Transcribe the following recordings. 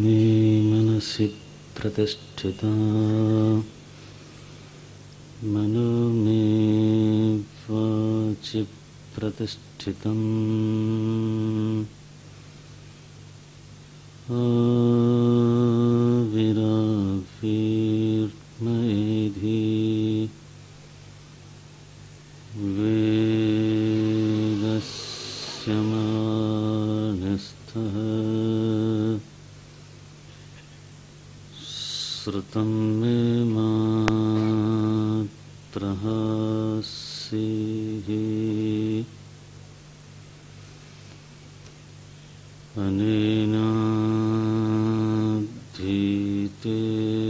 मे मनसि प्रतिष्ठिता मनो मे वाचि प्रतिष्ठितम् आविराविर्मयेधि वेदस्य मानस्थः श्रुतं मे मात्रहासिः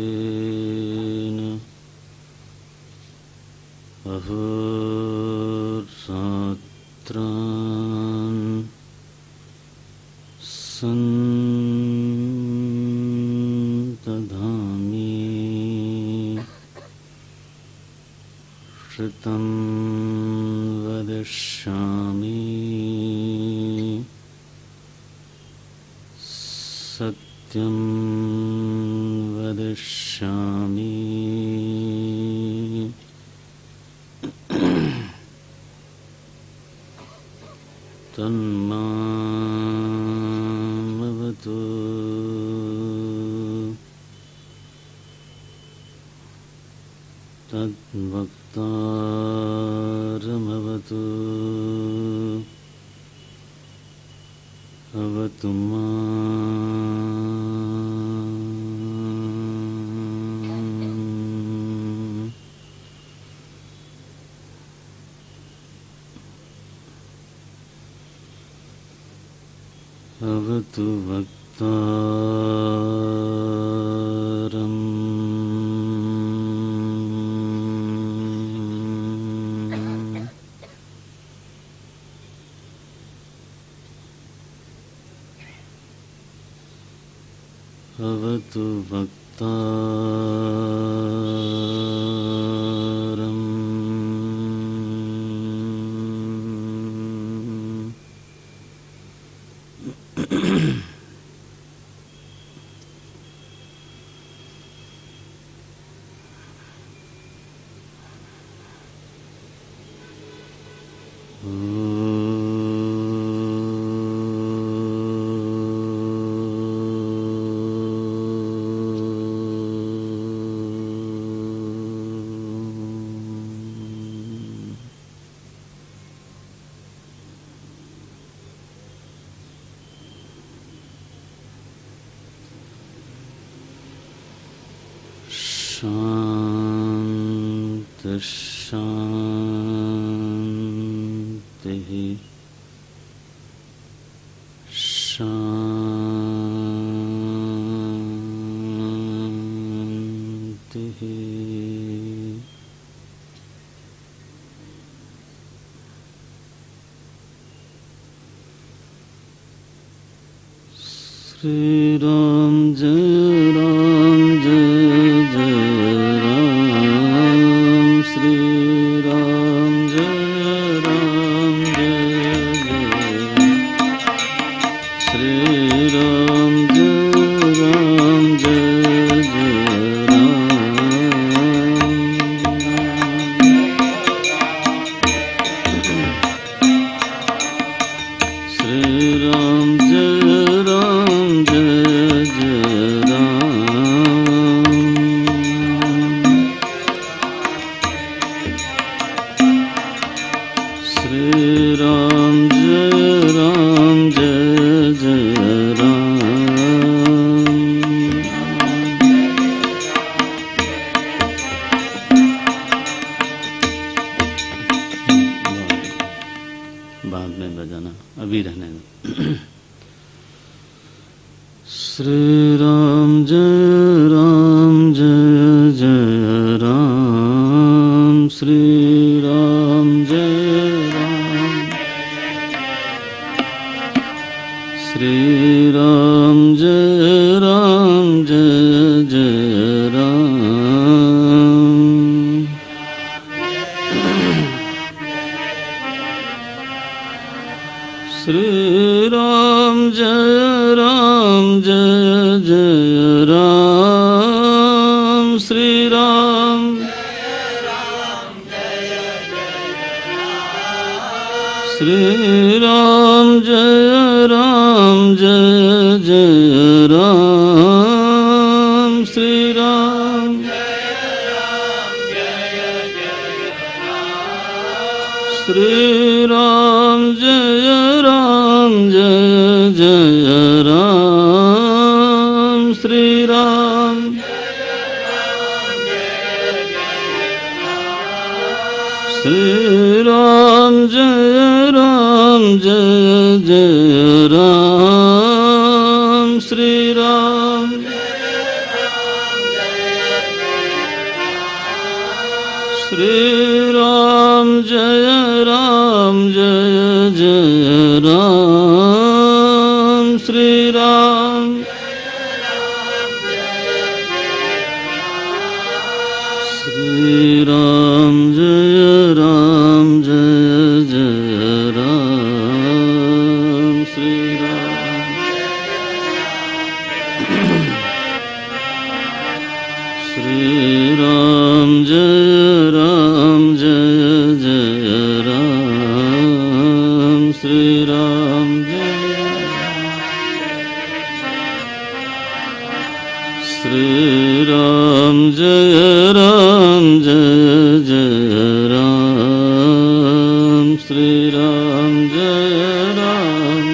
अनेनाधीतेन अहोरात्रान् सन्तधामि श्रुतं वदिष्यामि सत्यं वदिष्यामि तन्मामवतु तद्वक्तारमवतु अवतु माम्। अवतु वक्तारम्। अवतु वक्तारम्। शांति शांतिः शांतिः। Shri Ram Jai Ram Jai Jai Ram Shri Ram Jai Ram Jai Jai Shri Ram Jai Ram Jai Jai Ram Shri Ram Jai Ram Jai Jai Ram Shri Ram Jai Ram Jai Jai Ram बाद में बजाना, अभी रहने दो। Shri Ram Jai Ram Jai Jai Ram Shri Ram Jai Ram Shri Ram Jai Ram Jai Jai Ram Shri Ram Jai Ram Jai Jai Ram Shri Ram Shri Ram Jai Ram Jai Jai Ram Shri Ram Shri Ram Jai Ram Jai Jai Ram Shri Ram Shri Ram Jai Ram Jai Jai Ram Shri Ram Shri Ram Jai Ram Jai Jai Ram Shri Ram Shri Ram Jai Ram Jai Jai Ram Shri Ram Shri Ram Jai Ram Jai Jai Ram Shri Ram Shri Ram Jai Ram Jai Jai Ram Shri Ram Jai Ram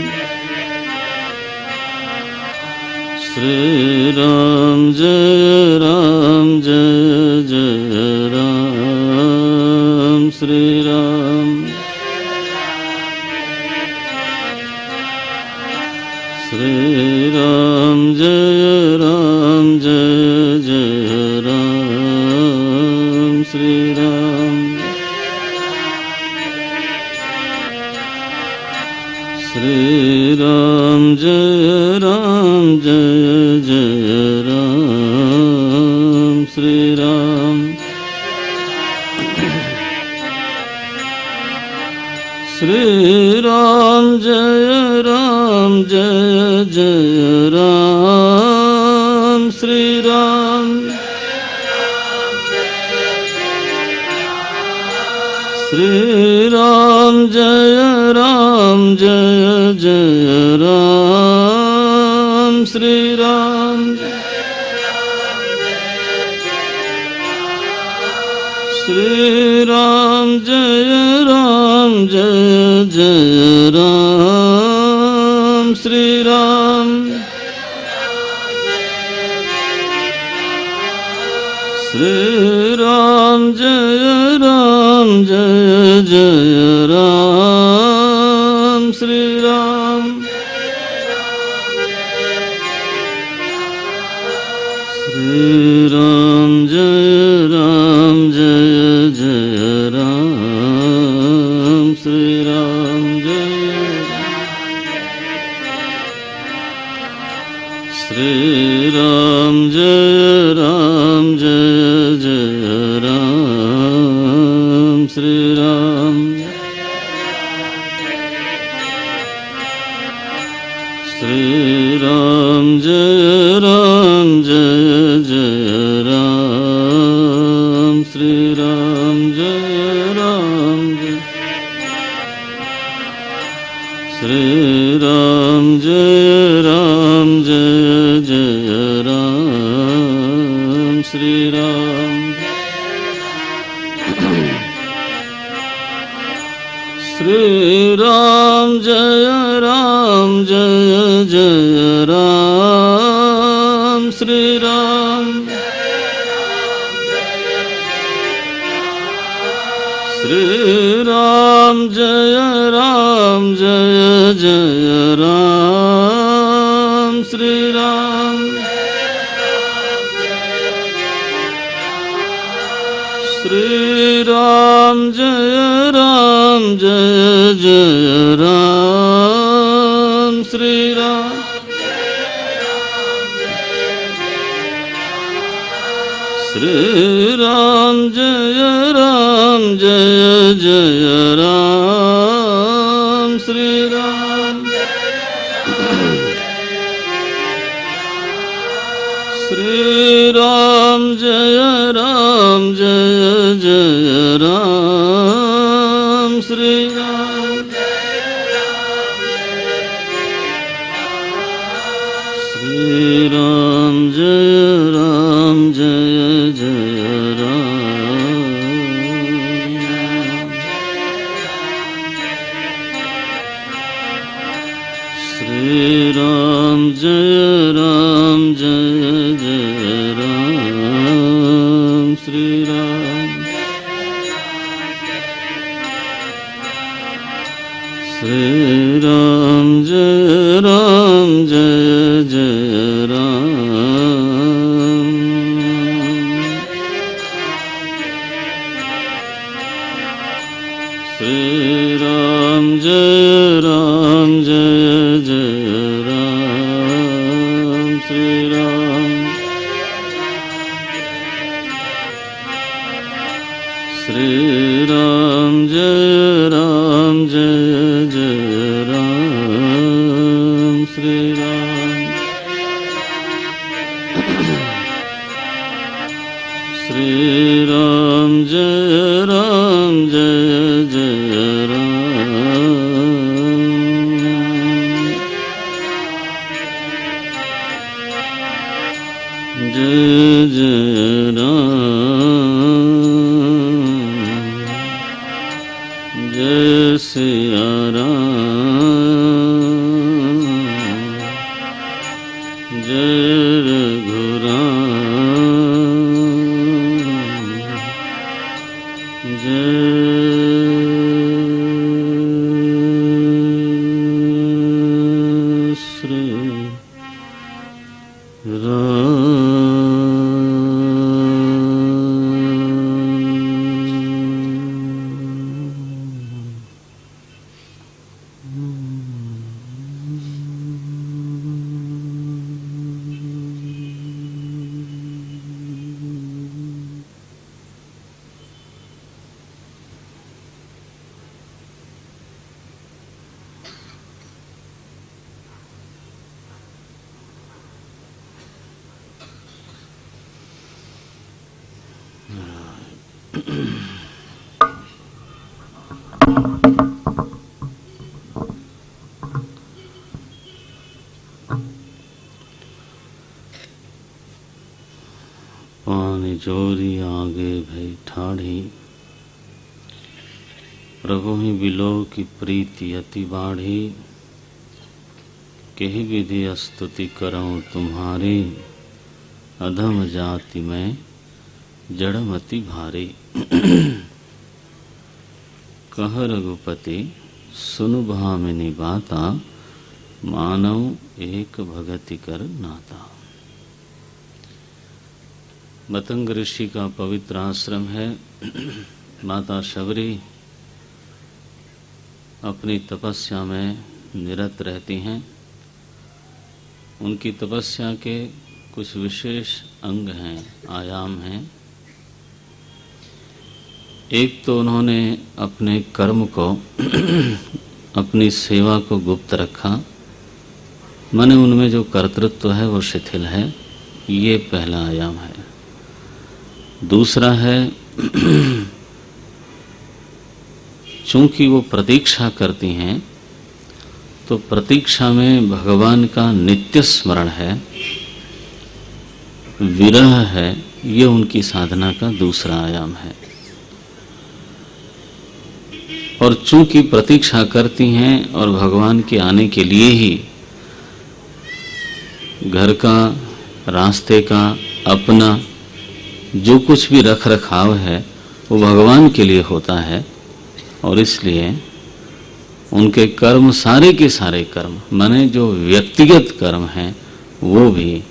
Shri Ram Jai Ram Jai Jai Ram Shri Ram Shri Ram Jai Ram Jai Jai Ram Shri Ram Shri Ram Jai Ram Jai Jai Ram Shri Ram Shri Ram Jai Ram Jai Jai Ram Shri Ram Shri Ram Jai Ram Jai Jai Ram Shri Ram Shri Ram Jai Ram Jai Jai Ram Shri Ram Shri Ram Jai Ram Jai Jai Ram Shri Ram Shri Ram Jai Ram Jai Jai Ram Shri Ram Jai Shri Ram जय राम श्री राम श्री राम जय राम श्री राम जय श्री राम जय राम श्री राम श्री राम जय राम श्री राम श्री राम जय राम श्री राम श्री राम जय राम श्री राम श्री राम जय राम श्री राम श्री राम जय राम श्री राम श्री राम जय राम श्री राम जय राम श्री राम श्री राम जय राम श्री राम जय राम श्री राम श्री राम जय राम श्री राम श्री राम जय राम जय सिया राम जय रघुराम जय श्री पानी जोरी आगे भई ठाढ़ी प्रभु ही बिलो की प्रीति अति बाढ़ी केहि विधि स्तुति करऊं तुम्हारी अधम जाति में जड़मति भारी कह रघुपति सुनु भामिनी बाता मानव एक भगति कर नाता। मतंग ऋषि का पवित्र आश्रम है। माता शबरी अपनी तपस्या में निरत रहती हैं उनकी तपस्या के कुछ विशेष अंग हैं, आयाम हैं। एक तो उन्होंने अपने कर्म को अपनी सेवा को गुप्त रखा, माने उनमें जो कर्तृत्व है वो शिथिल है, ये पहला आयाम है। दूसरा है चूंकि वो प्रतीक्षा करती हैं तो प्रतीक्षा में भगवान का नित्य स्मरण है, विरह है, ये उनकी साधना का दूसरा आयाम है। और चूंकि प्रतीक्षा करती हैं और भगवान के आने के लिए ही घर का, रास्ते का, अपना जो कुछ भी रख रखाव है वो भगवान के लिए होता है, और इसलिए उनके कर्म, सारे के सारे कर्म, माने जो व्यक्तिगत कर्म हैं वो भी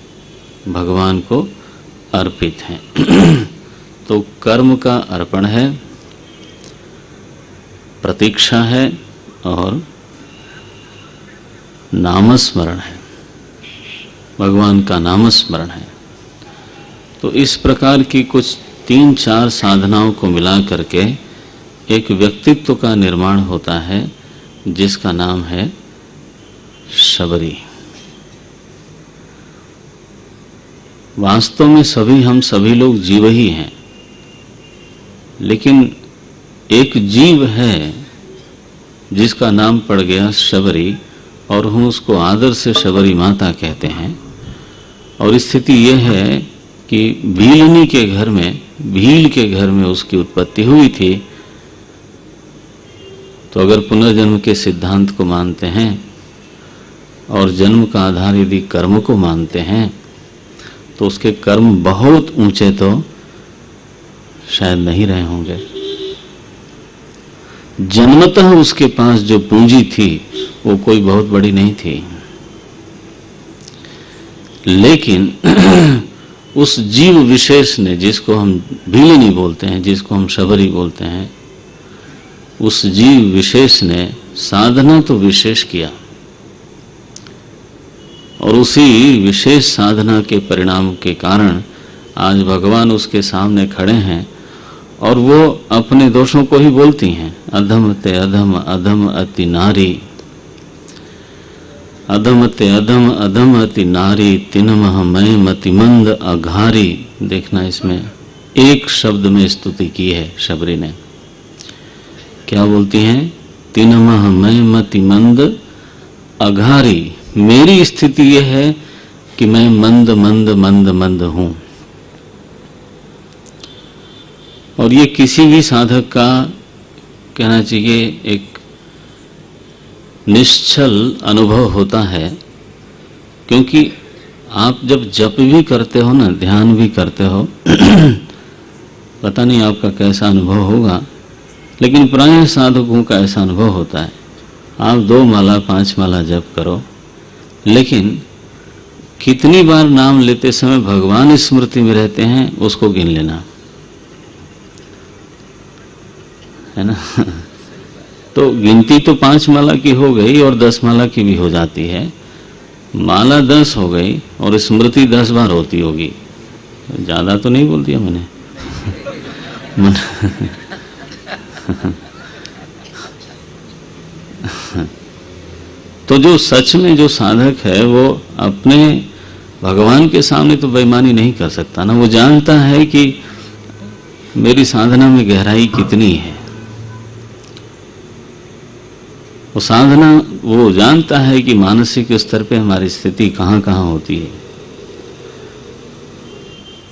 भगवान को अर्पित हैं। तो कर्म का अर्पण है, प्रतीक्षा है और नामस्मरण है, भगवान का नामस्मरण है। तो इस प्रकार की कुछ 3-4 साधनाओं को मिला करके एक व्यक्तित्व का निर्माण होता है जिसका नाम है शबरी। वास्तव में हम सभी लोग जीव ही हैं, लेकिन एक जीव है जिसका नाम पड़ गया शबरी, और हम उसको आदर से शबरी माता कहते हैं। और स्थिति यह है कि भीलनी के घर में, भील के घर में उसकी उत्पत्ति हुई थी। तो अगर पुनर्जन्म के सिद्धांत को मानते हैं और जन्म का आधार यदि कर्म को मानते हैं तो उसके कर्म बहुत ऊंचे तो शायद नहीं रहे होंगे। जन्मतः उसके पास जो पूंजी थी वो कोई बहुत बड़ी नहीं थी, लेकिन उस जीव विशेष ने, जिसको हम भीलनी बोलते हैं, जिसको हम शबरी बोलते हैं, उस जीव विशेष ने साधना तो विशेष किया, और उसी विशेष साधना के परिणाम के कारण आज भगवान उसके सामने खड़े हैं और वो अपने दोषों को ही बोलती हैं। अधम ते अधम, अधम अति नारी, अधम ते अधम, अधम अति नारी, तिनमह मैं मति मंद अघारी। देखना, इसमें एक शब्द में स्तुति की है शबरी ने। क्या बोलती हैं? तिनमह मैं मति मंद अघारी। मेरी स्थिति यह है कि मैं मंद मंद मंद मंद हूं। और ये किसी भी साधक का कहना चाहिए एक निश्चल अनुभव होता है, क्योंकि आप जब जप भी करते हो ना, ध्यान भी करते हो, पता नहीं आपका कैसा अनुभव होगा, लेकिन प्रायः साधकों का ऐसा अनुभव होता है। आप 2 माला 5 माला जप करो, लेकिन कितनी बार नाम लेते समय भगवान स्मृति में रहते हैं उसको गिन लेना, है ना। तो गिनती तो 5 माला की हो गई और 10 माला की भी हो जाती है। माला 10 हो गई और स्मृति 10 बार होती होगी। ज्यादा तो नहीं बोल दिया मैंने। तो जो सच में जो साधक है वो अपने भगवान के सामने तो बेईमानी नहीं कर सकता ना। वो जानता है कि मेरी साधना में गहराई कितनी है। वो साधना, वो जानता है कि मानसिक स्तर पे हमारी स्थिति कहाँ कहाँ होती है।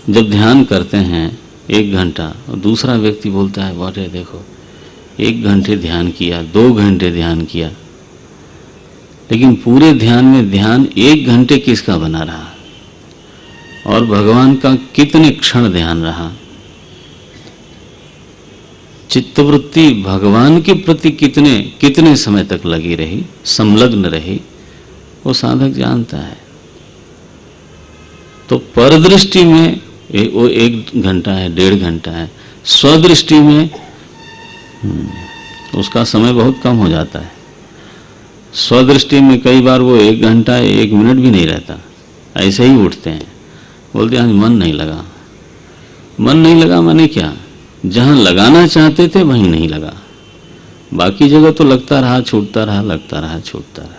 जब ध्यान करते हैं 1 घंटा और दूसरा व्यक्ति बोलता है अरे देखो 1 घंटे ध्यान किया, 2 घंटे ध्यान किया, लेकिन पूरे ध्यान में ध्यान 1 घंटे किसका बना रहा और भगवान का कितने क्षण ध्यान रहा, चित्तवृत्ति भगवान के प्रति कितने समय तक लगी रही, संलग्न रही, वो साधक जानता है। तो परदृष्टि में वो 1 घंटा है, 1.5 घंटा है, स्वदृष्टि में उसका समय बहुत कम हो जाता है। स्वदृष्टि में कई बार वो 1 घंटा 1 मिनट भी नहीं रहता, ऐसे ही उठते हैं, बोलते आज मन नहीं लगा। मन नहीं लगा माने क्या? जहां लगाना चाहते थे वहीं नहीं लगा, बाकी जगह तो लगता रहा, छूटता रहा, लगता रहा, छूटता रहा।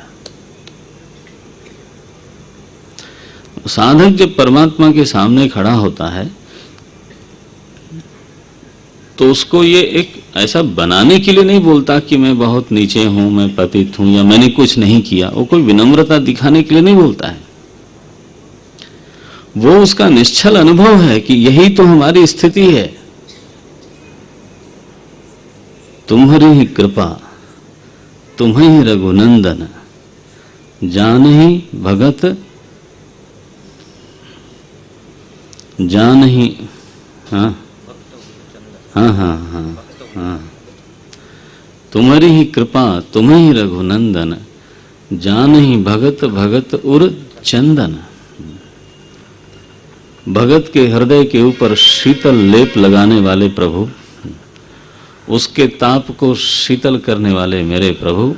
साधक जब परमात्मा के सामने खड़ा होता है तो उसको ये एक ऐसा बनाने के लिए नहीं बोलता कि मैं बहुत नीचे हूं, मैं पतित हूं या मैंने कुछ नहीं किया। वो कोई विनम्रता दिखाने के लिए नहीं बोलता है, वो उसका निश्चल अनुभव है कि यही तो हमारी स्थिति है। तुम्हारी ही कृपा, तुम्हें रघुनंदन, जानहि भगत, जानहि, हाँ हाँ हाँ हाँ हाँ, तुम्हारी ही कृपा, तुम्हें ही रघुनंदन, जानहि भगत, भगत उर चंदन। भगत के हृदय के ऊपर शीतल लेप लगाने वाले प्रभु, उसके ताप को शीतल करने वाले मेरे प्रभु,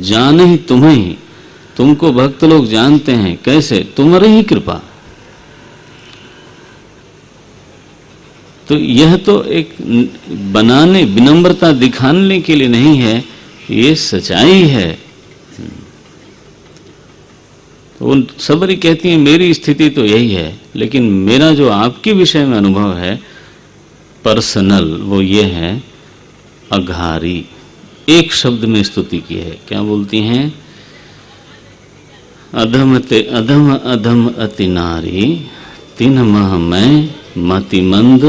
जानहि तुम्हें ही, तुमको भक्त लोग जानते हैं कैसे? तुम्हारी ही कृपा। तो यह तो एक बनाने, विनम्रता दिखाने के लिए नहीं है, ये सच्चाई है। वो सबरी कहती है मेरी स्थिति तो यही है, लेकिन मेरा जो आपके विषय में अनुभव है पर्सनल, वो ये है अघारी। एक शब्द में स्तुति की है, क्या बोलती हैं? अधम ते अधम अधम अति नारी, तीन मह मैं मति मंद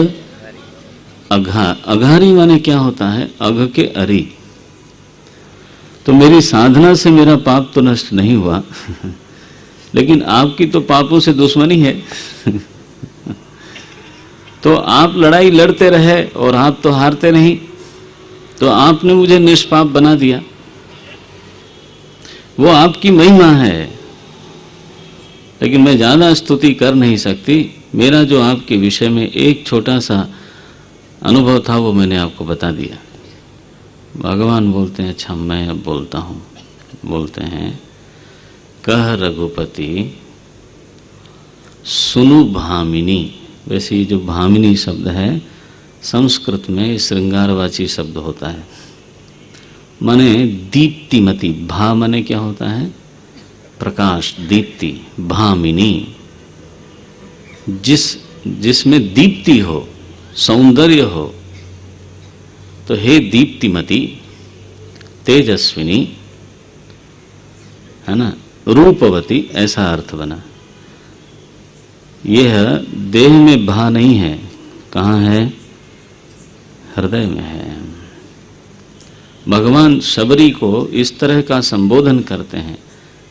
अघारी माने क्या होता है? अघ के अरी। तो मेरी साधना से मेरा पाप तो नष्ट नहीं हुआ लेकिन आपकी तो पापों से दुश्मनी है तो आप लड़ाई लड़ते रहे और आप तो हारते नहीं, तो आपने मुझे निष्पाप बना दिया। वो आपकी महिमा है, लेकिन मैं ज्यादा स्तुति कर नहीं सकती। मेरा जो आपके विषय में एक छोटा सा अनुभव था वो मैंने आपको बता दिया। भगवान बोलते हैं, अच्छा मैं अब बोलता हूं। बोलते हैं, कह रघुपति सुनु भामिनी। वैसे ये जो भामिनी शब्द है संस्कृत में श्रृंगारवाची शब्द होता है, माने दीप्तिमती। भा माने क्या होता है? प्रकाश, दीप्ति। भामिनी जिसमें दीप्ति हो, सौंदर्य हो। तो हे दीप्तिमती, तेजस्विनी, है ना, रूपवती, ऐसा अर्थ बना। यह देह में भा नहीं है, कहाँ है? हृदय में है। भगवान शबरी को इस तरह का संबोधन करते हैं,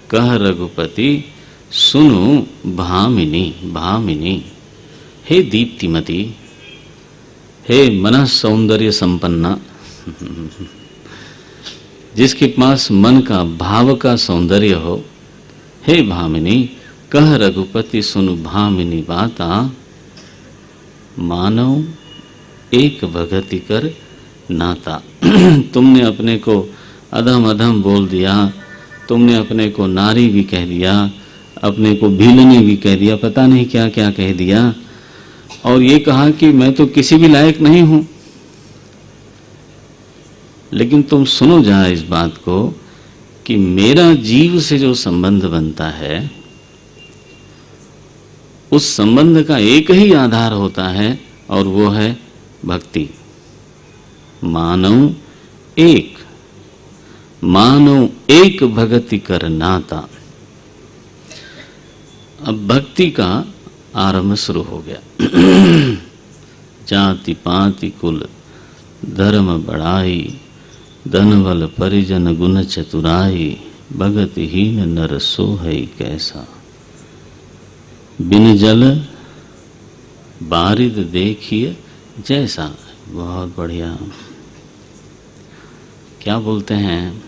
कह रघुपति सुनु भामिनी। भामिनी, हे दीप्तिमती, हे मन सौंदर्य संपन्ना, जिसके पास मन का, भाव का सौंदर्य हो। हे भामिनी, कह रघुपति सुनु भामिनी बाता, मानव एक भगति कर नाता। तुमने अपने को अधम अधम बोल दिया, तुमने अपने को नारी भी कह दिया, अपने को भीलनी भी कह दिया, पता नहीं क्या क्या कह दिया, और ये कहा कि मैं तो किसी भी लायक नहीं हूं। लेकिन तुम सुनो जरा इस बात को कि मेरा जीव से जो संबंध बनता है, उस संबंध का एक ही आधार होता है और वो है भक्ति। मानव एक, मानव एक भगति कर नाता। अब भक्ति का आरंभ शुरू हो गया। जाति पाति कुल धर्म बढ़ाई, धनबल परिजन गुण चतुराई, भगतिहीन नर सोहै कैसा, बिन जल बारिद देखिए जैसा। बहुत बढ़िया। क्या बोलते हैं?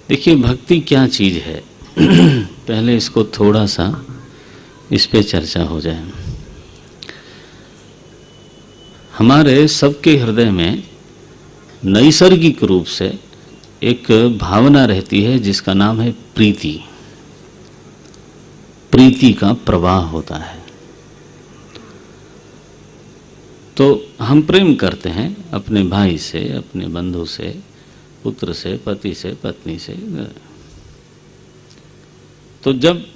देखिए भक्ति क्या चीज है पहले इसको थोड़ा सा इस पे चर्चा हो जाए। हमारे सबके हृदय में नैसर्गिक रूप से एक भावना रहती है जिसका नाम है प्रीति। प्रीति का प्रवाह होता है। तो हम प्रेम करते हैं अपने भाई से, अपने बंधु से, पुत्र से, पति से, पत्नी से। तो जब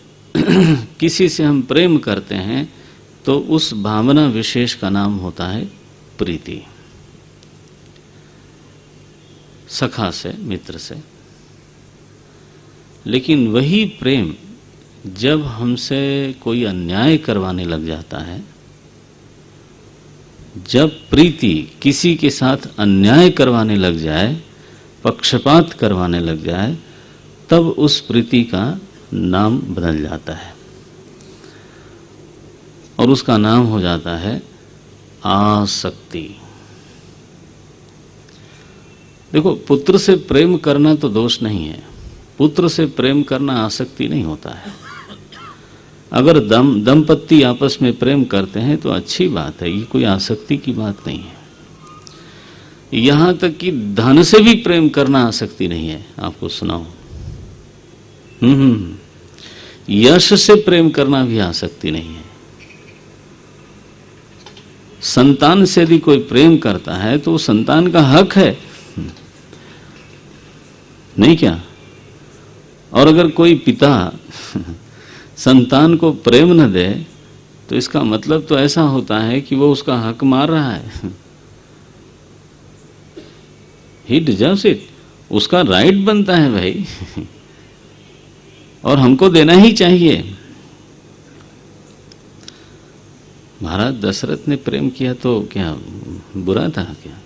किसी से हम प्रेम करते हैं तो उस भावना विशेष का नाम होता है प्रीति। सखा से, मित्र से। लेकिन वही प्रेम जब हमसे कोई अन्याय करवाने लग जाता है, जब प्रीति किसी के साथ अन्याय करवाने लग जाए, पक्षपात करवाने लग जाए, तब उस प्रीति का नाम बदल जाता है और उसका नाम हो जाता है आसक्ति। देखो, पुत्र से प्रेम करना तो दोष नहीं है, पुत्र से प्रेम करना आसक्ति नहीं होता है। अगर दंपत्ति आपस में प्रेम करते हैं तो अच्छी बात है, ये कोई आसक्ति की बात नहीं है। यहां तक कि धन से भी प्रेम करना आसक्ति नहीं है। आपको सुनाओ, यश से प्रेम करना भी आसक्ति नहीं है। संतान से यदि कोई प्रेम करता है तो संतान का हक है, नहीं क्या? और अगर कोई पिता संतान को प्रेम न दे तो इसका मतलब तो ऐसा होता है कि वो उसका हक मार रहा है। ही डिजर्व्स इट, उसका राइट बनता है भाई, और हमको देना ही चाहिए। महाराज दशरथ ने प्रेम किया तो क्या बुरा था क्या?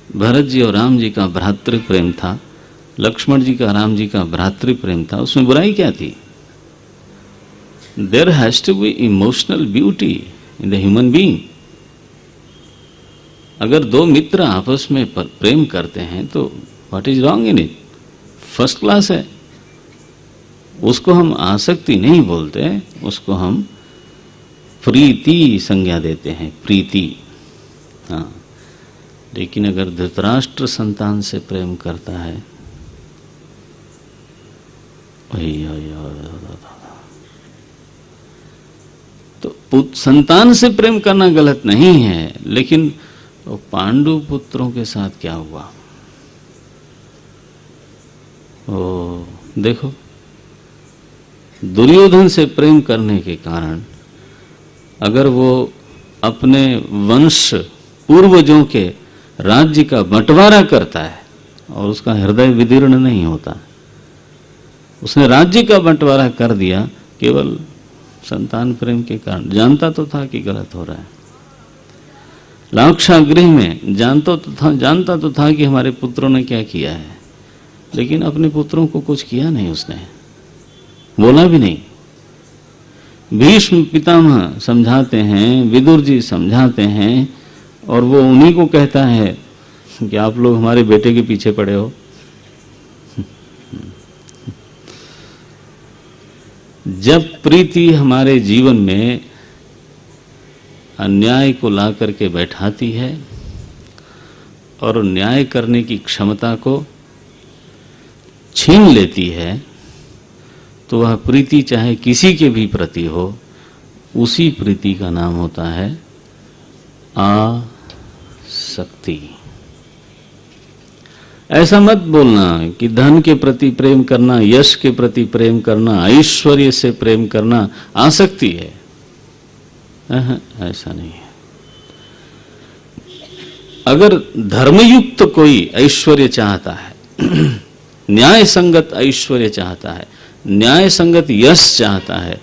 भरत जी और राम जी का भ्रातृ प्रेम था, लक्ष्मण जी का राम जी का भ्रातृ प्रेम था, उसमें बुराई क्या थी? There has to be emotional beauty in the human being. अगर दो मित्र आपस में प्रेम करते हैं तो what is wrong in it? First class है। उसको हम आसक्ति नहीं बोलते, उसको हम प्रीति संज्ञा देते हैं, प्रीति। हाँ, लेकिन अगर धृतराष्ट्र संतान से प्रेम करता है, तो संतान से प्रेम करना गलत नहीं है, लेकिन पांडु पुत्रों के साथ क्या हुआ? ओ देखो, दुर्योधन से प्रेम करने के कारण अगर वो अपने वंश पूर्वजों के राज्य का बंटवारा करता है और उसका हृदय विदीर्ण नहीं होता, उसने राज्य का बंटवारा कर दिया केवल संतान प्रेम के कारण। जानता तो था कि गलत हो रहा है, लाक्षागृह में जानता तो था कि हमारे पुत्रों ने क्या किया है, लेकिन अपने पुत्रों को कुछ किया नहीं, उसने बोला भी नहीं। भीष्म पितामह समझाते हैं, विदुर जी समझाते हैं, और वो उन्हीं को कहता है कि आप लोग हमारे बेटे के पीछे पड़े हो। जब प्रीति हमारे जीवन में अन्याय को ला करके बैठाती है और न्याय करने की क्षमता को छीन लेती है, तो वह प्रीति चाहे किसी के भी प्रति हो, उसी प्रीति का नाम होता है आसक्ति। ऐसा मत बोलना कि धन के प्रति प्रेम करना, यश के प्रति प्रेम करना, ऐश्वर्य से प्रेम करना आसक्ति है। ऐसा नहीं है। अगर धर्मयुक्त कोई ऐश्वर्य चाहता है, न्याय संगत ऐश्वर्य चाहता है, न्याय संगत यश चाहता है,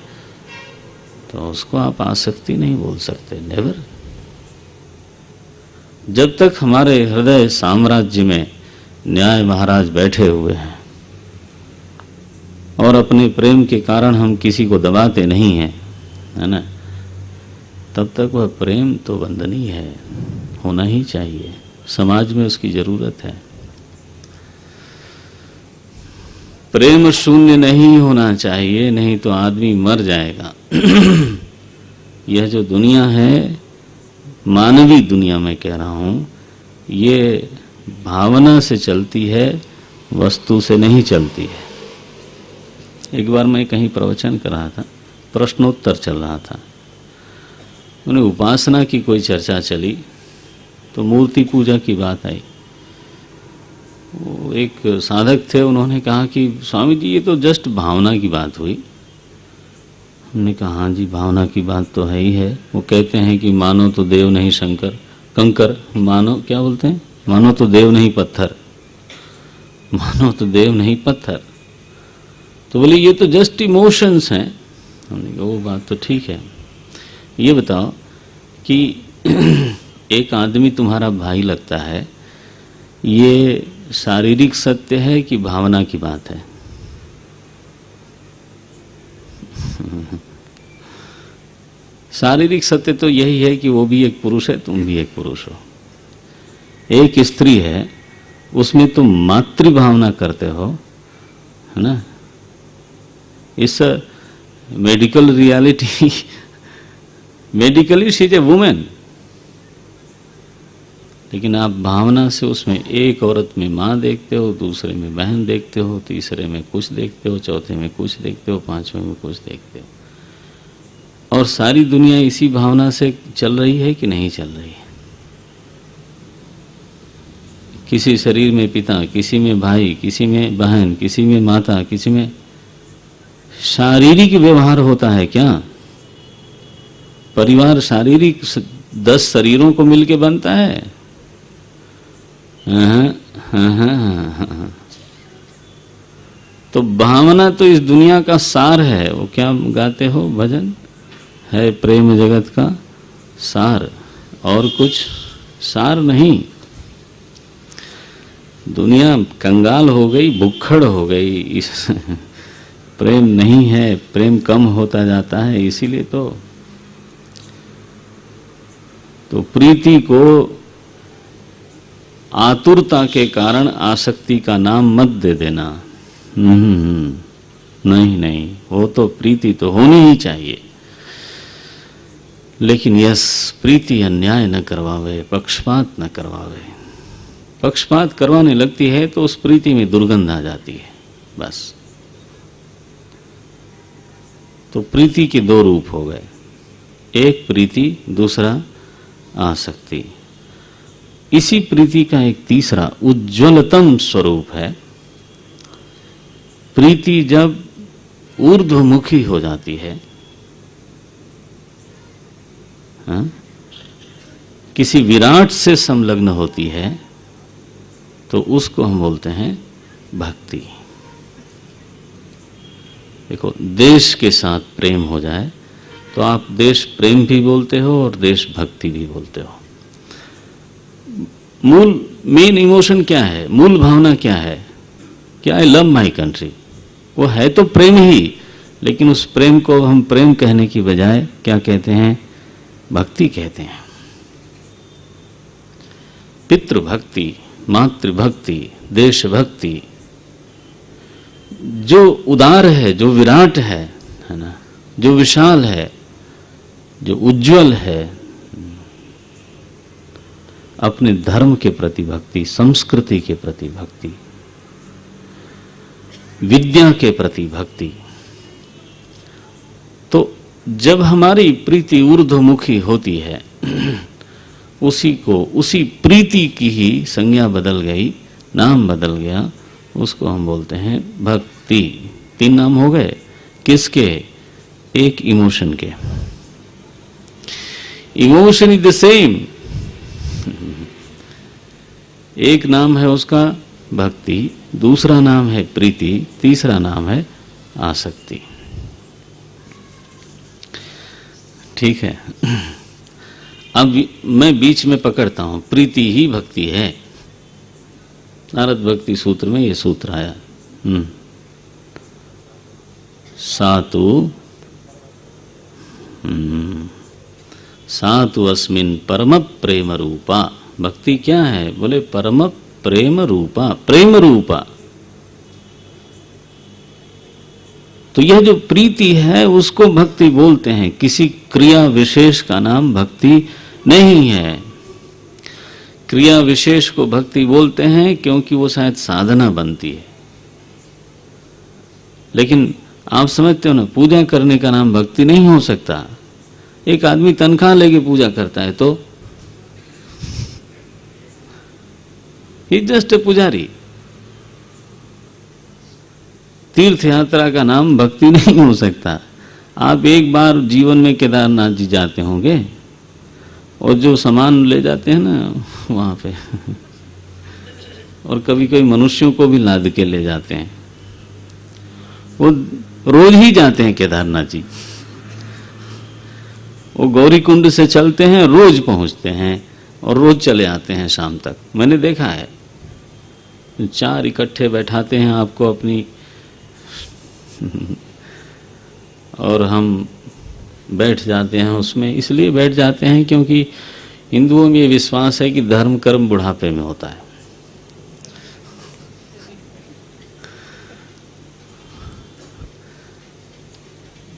तो उसको आप आसक्ति नहीं बोल सकते, नेवर। जब तक हमारे हृदय साम्राज्य में न्याय महाराज बैठे हुए हैं और अपने प्रेम के कारण हम किसी को दबाते नहीं हैं, है ना, तब तक वह प्रेम तो वंदनीय है, होना ही चाहिए, समाज में उसकी जरूरत है। प्रेम शून्य नहीं होना चाहिए, नहीं तो आदमी मर जाएगा। यह जो दुनिया है, मानवीय दुनिया में कह रहा हूं, ये भावना से चलती है, वस्तु से नहीं चलती है। एक बार मैं कहीं प्रवचन कर रहा था, प्रश्नोत्तर चल रहा था, उन्हें उपासना की कोई चर्चा चली तो मूर्ति पूजा की बात आई। वो एक साधक थे, उन्होंने कहा कि स्वामी जी ये तो जस्ट भावना की बात हुई। हमने कहा हाँ जी भावना की बात तो है ही है। वो कहते हैं कि मानो तो देव नहीं शंकर कंकर, मानो क्या बोलते हैं, मानो तो देव नहीं पत्थर, मानो तो देव नहीं पत्थर। तो बोले ये तो जस्ट इमोशंस हैं। हमने कहा वो बात तो ठीक है, ये बताओ कि एक आदमी तुम्हारा भाई लगता है, ये शारीरिक सत्य है कि भावना की बात है? शारीरिक सत्य तो यही है कि वो भी एक पुरुष है, तुम भी एक पुरुष हो। एक स्त्री है, उसमें तुम मातृ भावना करते हो, है ना। इस medical reality, medically she is a women, लेकिन आप भावना से उसमें एक औरत में माँ देखते हो, दूसरे में बहन देखते हो, तीसरे में कुछ देखते हो, चौथे में कुछ देखते हो, पांचवें में कुछ देखते हो। और सारी दुनिया इसी भावना से चल रही है कि नहीं चल रही है? किसी शरीर में पिता, किसी में भाई, किसी में बहन, किसी में माता, किसी में शारीरिक व्यवहार होता है क्या? परिवार शारीरिक 10 शरीरों को मिलके बनता है? हाँ। तो भावना तो इस दुनिया का सार है। वो क्या गाते हो भजन, है प्रेम जगत का सार, और कुछ सार नहीं। दुनिया कंगाल हो गई, भुक्खड़ हो गई, इस प्रेम नहीं है, प्रेम कम होता जाता है। इसीलिए तो प्रीति को आतुरता के कारण आसक्ति का नाम मत दे देना। नहीं, वो तो प्रीति तो होनी ही चाहिए, लेकिन यस प्रीति अन्याय न करवावे, पक्षपात न करवावे। पक्षपात करवाने लगती है तो उस प्रीति में दुर्गंध आ जाती है, बस। तो प्रीति के 2 रूप हो गए, एक प्रीति, दूसरा आसक्ति। इसी प्रीति का एक तीसरा उज्ज्वलतम स्वरूप है। प्रीति जब ऊर्ध्वमुखी हो जाती है, हाँ? किसी विराट से संलग्न होती है, तो उसको हम बोलते हैं भक्ति। देखो, देश के साथ प्रेम हो जाए तो आप देश प्रेम भी बोलते हो और देश भक्ति भी बोलते हो। मूल मेन इमोशन क्या है, मूल भावना क्या है? क्या आई लव माई कंट्री, वो है तो प्रेम ही, लेकिन उस प्रेम को हम प्रेम कहने की बजाय क्या कहते हैं? भक्ति कहते हैं। पितृभक्ति, मातृभक्ति, देशभक्ति, जो उदार है, जो विराट है ना, जो विशाल है, जो उज्जवल है, अपने धर्म के प्रति भक्ति, संस्कृति के प्रति भक्ति, विद्या के प्रति भक्ति। तो जब हमारी प्रीति ऊर्ध्वमुखी होती है, उसी प्रीति की ही संज्ञा बदल गई, नाम बदल गया, उसको हम बोलते हैं भक्ति। 3 नाम हो गए, किसके? एक इमोशन के। Emotion is the same. एक नाम है उसका भक्ति, दूसरा नाम है प्रीति, तीसरा नाम है आसक्ति। ठीक है। अब मैं बीच में पकड़ता हूं, प्रीति ही भक्ति है। नारद भक्ति सूत्र में ये सूत्र आया, सातु अस्मिन् परम प्रेम रूपा। भक्ति क्या है? बोले परम प्रेम रूपा, प्रेम रूपा। तो यह जो प्रीति है उसको भक्ति बोलते हैं। किसी क्रिया विशेष का नाम भक्ति नहीं है। क्रिया विशेष को भक्ति बोलते हैं क्योंकि वो शायद साधना बनती है। लेकिन आप समझते हो ना, पूजा करने का नाम भक्ति नहीं हो सकता। एक आदमी तनख्वाह लेके पूजा करता है तो ही जस्ट ए पुजारी। तीर्थ यात्रा का नाम भक्ति नहीं हो सकता। आप एक बार जीवन में केदारनाथ जी जाते होंगे और जो सामान ले जाते हैं ना वहां पे और कभी कभी मनुष्यों को भी लाद के ले जाते हैं, वो रोज ही जाते हैं केदारनाथ जी। वो गौरी कुंड से चलते हैं, रोज पहुंचते हैं और रोज चले आते हैं शाम तक। मैंने देखा है, 4 इकट्ठे बैठाते हैं आपको अपनी और हम बैठ जाते हैं उसमें। इसलिए बैठ जाते हैं क्योंकि हिंदुओं में ये विश्वास है कि धर्म कर्म बुढ़ापे में होता है।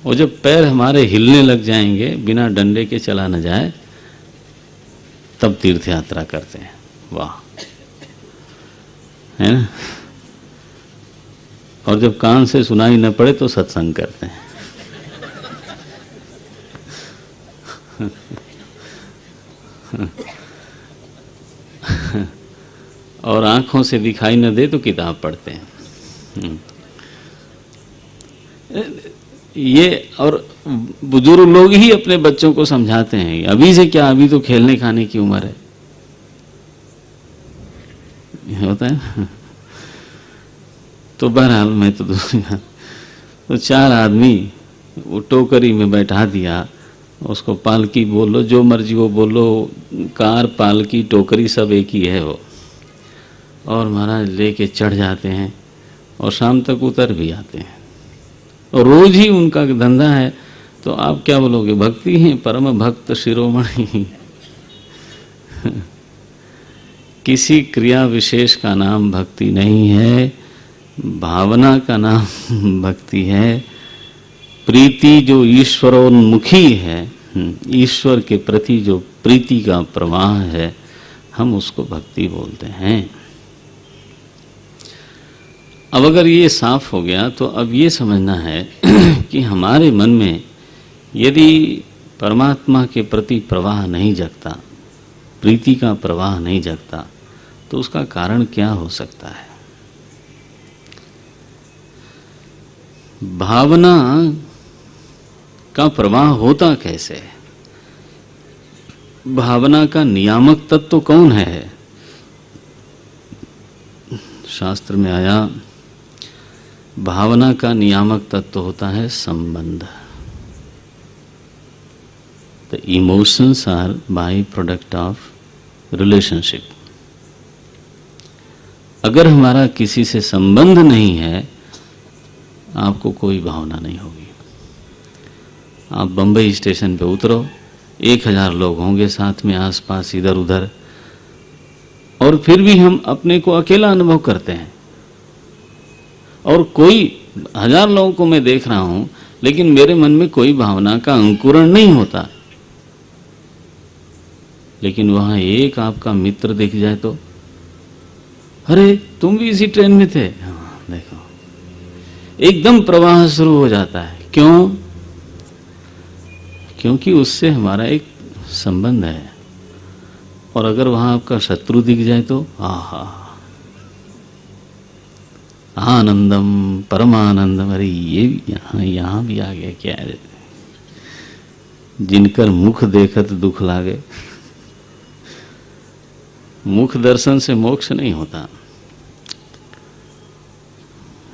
और जब पैर हमारे हिलने लग जाएंगे, बिना डंडे के चला न जाए, तब तीर्थ यात्रा करते हैं। वाह, है ना। और जब कान से सुनाई न पड़े तो सत्संग करते हैं। और आंखों से दिखाई न दे तो किताब पढ़ते हैं। ये और बुजुर्ग लोग ही अपने बच्चों को समझाते हैं, अभी से क्या, अभी तो खेलने खाने की उम्र है। ये होता है। तो बहरहाल मैं तो दूसरी बात, तो 4 आदमी वो टोकरी में बैठा दिया, उसको पालकी बोलो, जो मर्जी वो बोलो, कार पालकी टोकरी सब एक ही है वो। और महाराज लेके चढ़ जाते हैं और शाम तक उतर भी आते हैं और रोज ही उनका धंधा है। तो आप क्या बोलोगे, भक्ति है, परम भक्त शिरोमणि। किसी क्रिया विशेष का नाम भक्ति नहीं है, भावना का नाम भक्ति है। प्रीति जो ईश्वरोन्मुखी है, ईश्वर के प्रति जो प्रीति का प्रवाह है, हम उसको भक्ति बोलते हैं। अब अगर ये साफ हो गया तो अब ये समझना है कि हमारे मन में यदि परमात्मा के प्रति प्रवाह नहीं जगता, प्रीति का प्रवाह नहीं जगता, तो उसका कारण क्या हो सकता है। भावना का प्रवाह होता कैसे है, भावना का नियामक तत्व कौन है। शास्त्र में आया, भावना का नियामक तत्व होता है संबंध। The emotions are by product of relationship. अगर हमारा किसी से संबंध नहीं है, आपको कोई भावना नहीं होगी। आप बंबई स्टेशन पे उतरो, 1000 लोग होंगे साथ में, आसपास इधर उधर, और फिर भी हम अपने को अकेला अनुभव करते हैं। और कोई 1000 लोगों को मैं देख रहा हूं, लेकिन मेरे मन में कोई भावना का अंकुरण नहीं होता। लेकिन वहां एक आपका मित्र दिख जाए तो, अरे तुम भी इसी ट्रेन में थे, हाँ देखो, एकदम प्रवाह शुरू हो जाता है। क्यों? क्योंकि उससे हमारा एक संबंध है। और अगर वहां आपका शत्रु दिख जाए तो आहा, आनंदम परमानंदम। अरे ये यहां भी आ गया क्या है, जिनकर मुख देखत दुख लागे। मुख दर्शन से मोक्ष नहीं होता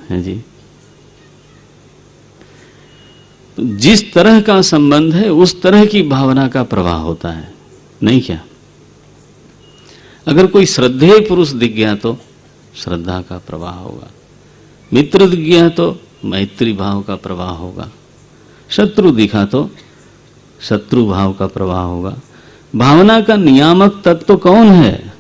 है जी। तो जिस तरह का संबंध है उस तरह की भावना का प्रवाह होता है, नहीं क्या। अगर कोई श्रद्धेय पुरुष दिख गया तो श्रद्धा का प्रवाह होगा, मित्र दिख गया तो मैत्री भाव का प्रवाह होगा, शत्रु दिखा तो शत्रु भाव का प्रवाह होगा। भावना का नियामक तत्व कौन है?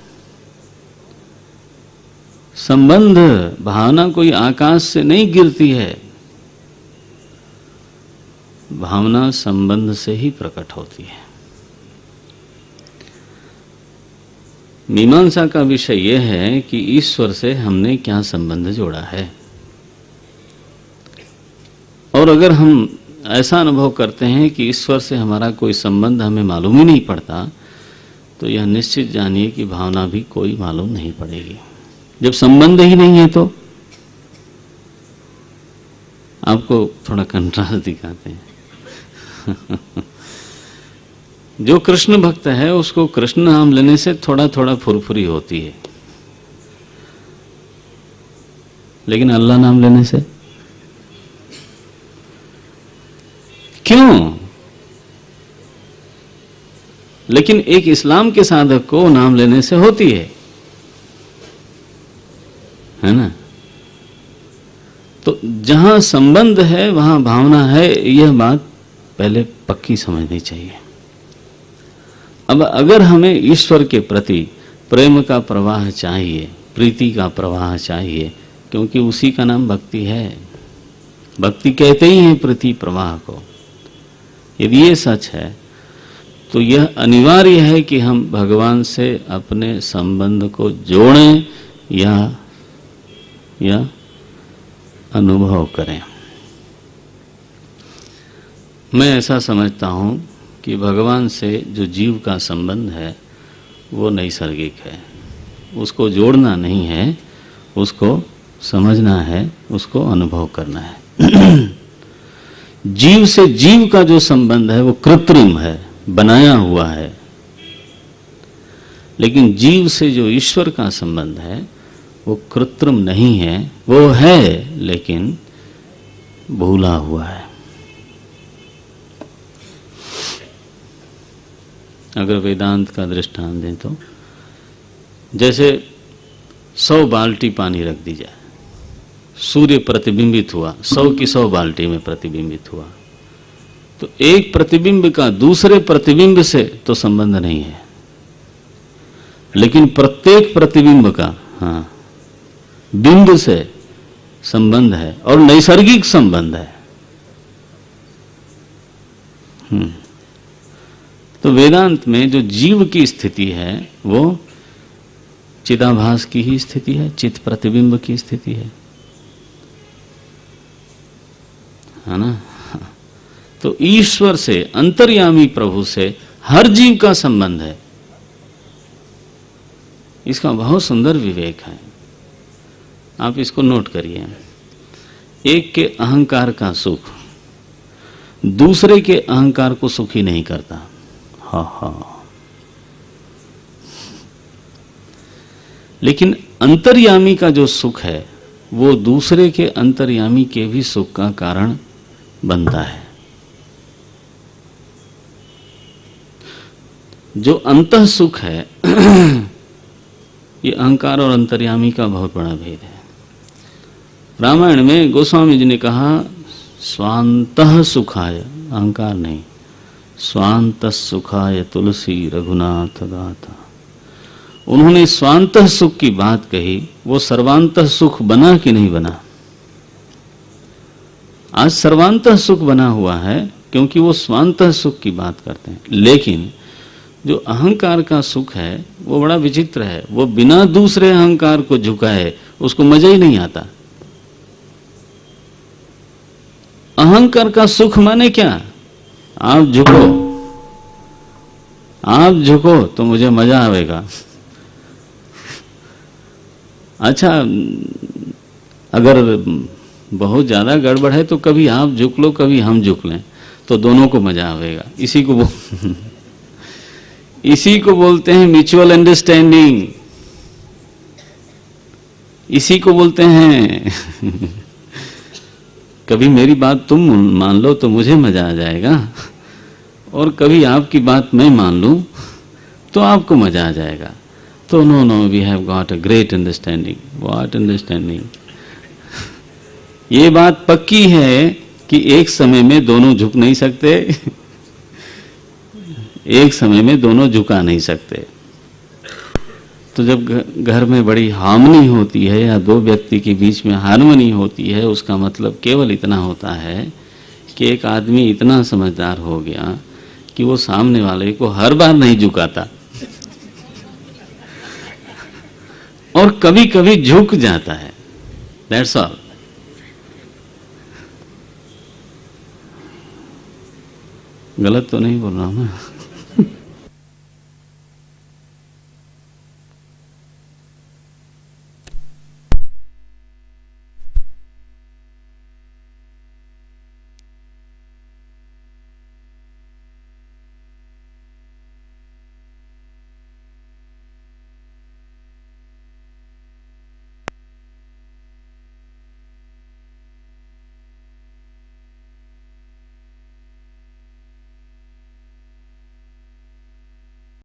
संबंध। भावना कोई आकाश से नहीं गिरती है, भावना संबंध से ही प्रकट होती है। मीमांसा का विषय यह है कि ईश्वर से हमने क्या संबंध जोड़ा है। और अगर हम ऐसा अनुभव करते हैं कि ईश्वर से हमारा कोई संबंध हमें मालूम ही नहीं पड़ता, तो यह निश्चित जानिए कि भावना भी कोई मालूम नहीं पड़ेगी। जब संबंध ही नहीं है तो आपको थोड़ा कंट्रास्ट दिखाते हैं। जो कृष्ण भक्त है उसको कृष्ण नाम लेने से थोड़ा थोड़ा फुरफुरी होती है, लेकिन अल्लाह नाम लेने से क्यों? लेकिन एक इस्लाम के साधक को नाम लेने से होती है ना? तो जहां संबंध है वहां भावना है, यह बात पहले पक्की समझनी चाहिए। अब अगर हमें ईश्वर के प्रति प्रेम का प्रवाह चाहिए, प्रीति का प्रवाह चाहिए, क्योंकि उसी का नाम भक्ति है, भक्ति कहते ही हैं प्रीति प्रवाह को। यदि ये सच है तो यह अनिवार्य है कि हम भगवान से अपने संबंध को जोड़ें या अनुभव करें। मैं ऐसा समझता हूं कि भगवान से जो जीव का संबंध है वो नैसर्गिक है, उसको जोड़ना नहीं है, उसको समझना है, उसको अनुभव करना है। जीव से जीव का जो संबंध है वो कृत्रिम है, बनाया हुआ है, लेकिन जीव से जो ईश्वर का संबंध है वो कृत्रिम नहीं है, वो है लेकिन भूला हुआ है। अगर वेदांत का दृष्टांत दें तो जैसे 100 बाल्टी पानी रख दी जाए, सूर्य प्रतिबिंबित हुआ, 100 की 100 बाल्टी में प्रतिबिंबित हुआ, तो एक प्रतिबिंब का दूसरे प्रतिबिंब से तो संबंध नहीं है, लेकिन प्रत्येक प्रतिबिंब का बिंब से संबंध है और नैसर्गिक संबंध है। तो वेदांत में जो जीव की स्थिति है वो चिदाभास की ही स्थिति है, चित प्रतिबिंब की स्थिति है ना? तो ईश्वर से, अंतर्यामी प्रभु से हर जीव का संबंध है। इसका बहुत सुंदर विवेक है, आप इसको नोट करिए। एक के अहंकार का सुख दूसरे के अहंकार को सुखी नहीं करता। लेकिन अंतर्यामी का जो सुख है वो दूसरे के अंतर्यामी के भी सुख का कारण बनता है। जो अंतः सुख है ये अहंकार और अंतर्यामी का बहुत बड़ा भेद है। रामायण में गोस्वामी जी ने कहा स्वांतः सुखाय, अहंकार नहीं, स्वांतः सुखाय तुलसी रघुनाथ गाथा। उन्होंने स्वांतः सुख की बात कही, वो सर्वांतः सुख बना कि नहीं बना? आज सर्वांतः सुख बना हुआ है क्योंकि वो स्वांतः सुख की बात करते हैं, लेकिन जो अहंकार का सुख है वो बड़ा विचित्र है, वो बिना दूसरे अहंकार को झुकाए उसको मजा ही नहीं आता। अहंकार का सुख माने क्या? आप झुको तो मुझे मजा आएगा। अच्छा, अगर बहुत ज्यादा गड़बड़ है तो कभी आप झुक लो, कभी हम झुक लें, तो दोनों को मजा आएगा। इसी को बोलते हैं म्यूचुअल अंडरस्टैंडिंग, इसी को बोलते हैं कभी मेरी बात तुम मान लो तो मुझे मजा आ जाएगा, और कभी आपकी बात मैं मान लूं तो आपको मजा आ जाएगा। तो no we have got a great understanding. What understanding? ये बात पक्की है कि एक समय में दोनों झुक नहीं सकते, एक समय में दोनों झुका नहीं सकते। तो जब घर में बड़ी हार्मनी होती है या दो व्यक्ति के बीच में हार्मनी होती है, उसका मतलब केवल इतना होता है कि एक आदमी इतना समझदार हो गया कि वो सामने वाले को हर बार नहीं झुकाता। और कभी कभी झुक जाता है। That's all. गलत तो नहीं बोल रहा हूं ना?